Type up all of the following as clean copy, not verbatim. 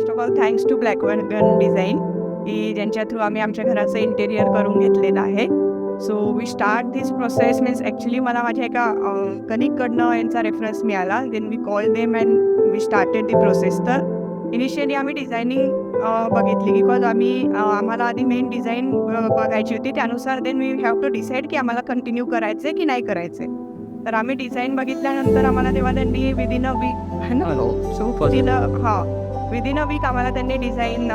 First of all thanks to black wagon design की ज्यांच्या through आम्ही आमच्या घराचं इंटेरियर करून घेतलेलं आहे. So we start this process means actually मला माझ्या एका कलिगकडनं यांचा रेफरन्स मिळाला. Then we call them and we started the process. तर इनिशियली आम्ही डिझायनिंग बघितली बिकॉज आम्हाला आधी मेन डिझाईन बघायची होती. त्यानुसार then we have to decide की आम्हाला कंटिन्यू करायचं आहे की नाही करायचं आहे. तर आम्ही डिझाईन बघितल्यानंतर आम्हाला तेव्हा त्यांनी विदिन अ वीक आम्हाला त्यांनी डिझाईन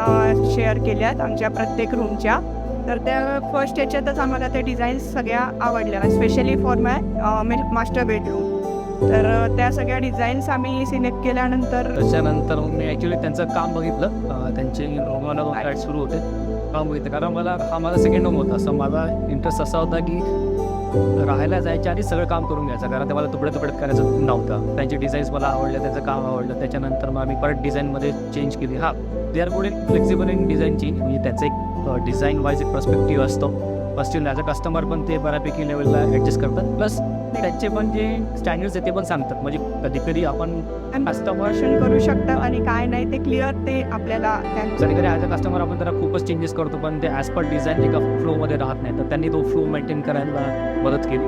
शेअर केल्यात आमच्या प्रत्येक रूमच्या. तर त्या फर्स्ट याच्यातच आम्हाला त्या डिझाईन्स सगळ्या आवडल्या specially for my master bedroom. तर त्या सगळ्या डिझाईन्स आम्ही सिलेक्ट केल्यानंतर त्याच्यानंतर मी ॲक्च्युली त्यांचं काम बघितलं. त्यांचे रोमाना फ्लॅट सुरू होते काम बघितलं कारण हा माझा सेकंड होम होता. असं माझा इंटरेस्ट असा होता की राहायला जायच्या आधी सगळं काम करून घ्यायचं कारण ते मला तुकड्यात करायचं नव्हतं. त्यांचे डिझाईन्स मला आवडले, त्याचं काम आवडलं. त्याच्यानंतर मग आम्ही परत डिझाईनमध्ये चेंज केली. They are good in flexible in डिझाईनची म्हणजे त्यांचं एक डिझाईन वाईज एक पर्स्पेक्टिव्ह असतो. फर्स्ट ॲज अ कस्टमर पण ते बऱ्यापैकी लेवलला ॲडजस्ट करतात. प्लस त्यांचे पण जे स्टँडर्ड्स आहेत ते पण सांगतात. म्हणजे कधी कधी आपण कस्टमर्शन करू शकता आणि काय नाही ते क्लिअर ते आपल्याला कधी कधी ॲज अ कस्टमर आपण त्याला खूपच चेंजेस करतो पण ते ॲज पर डिझाईन एका फ्लोमध्ये राहत नाही. तर त्यांनी तो फ्लो मेंटेन करायला मदत केली.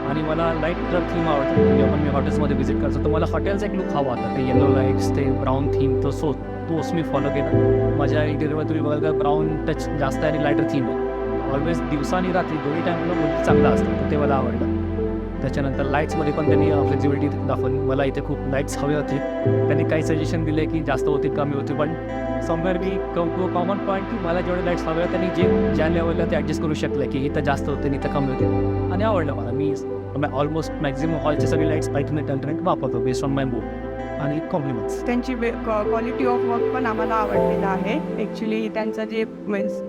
आणि मला लाईट जर थीम आवडतं जेव्हा मी हॉटेल्समध्ये व्हिजिट करतो तर मला हॉटेलचा एक लुक हवा होता. ते येलो लाईट्स ते ब्राऊन थीम तोच मी फॉलो केला. माझ्या इंटेरियरमध्ये तुम्ही बघाल का ब्राऊन टच जास्त आणि लाईटर थीम आहे. ऑलवेज दिवसा आणि रात्री दोन्ही टाईमला मूड चांगला असतं तर ते मला आवडलं. त्याच्यानंतर लाईट्समध्ये पण त्यांनी फ्लेक्झिबिलिटी दाखवली. मला इथे खूप लाईट्स हवे होते. त्यांनी काही सजेशन दिले की जास्त होतील कमी होतील पण समवेअर मी कॉमन पॉईंट की मला जेवढे लाईट्स हवे त्यांनी ज्या लेवलला ते ॲडजस्ट करू शकले की इथं जास्त होते इथं कमी होते आणि आवडलं मला. मी ऑलमोस्ट मॅक्झिमम हॉलचे सगळे लाईट्स अल्टरनेट वापरतो बेस्ड ऑन माय मूड आणि कॉम्प्लिमेंट्स. त्यांची क्वालिटी ऑफ वर्क पण आम्हाला आवडलेलं आहे. ॲक्च्युली त्यांचं जे मीन्स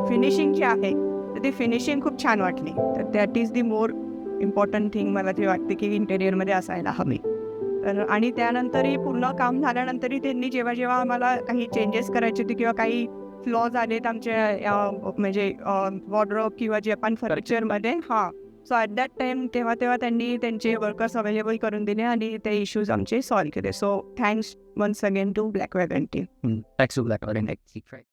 फिनिशिंग जे आहे तर ती फिनिशिंग खूप छान वाटली. तर that is the more important thing मला ते वाटते की इंटेरियरमध्ये असायला हवी. तर आणि त्यानंतरही पूर्ण काम झाल्यानंतरही त्यांनी जेव्हा आम्हाला काही चेंजेस करायचे होते किंवा काही फ्लॉज आलेत आमच्या म्हणजे वॉर्डरोब किंवा जे आपण फर्निचरमध्ये सो ॲट दॅट टाईम तेव्हा त्यांनी त्यांचे वर्कर्स अवेलेबल करून दिले आणि ते इश्यूज आमचे सॉल्व्ह केले. So thanks once again to black wagon team. Thanks to black wagon.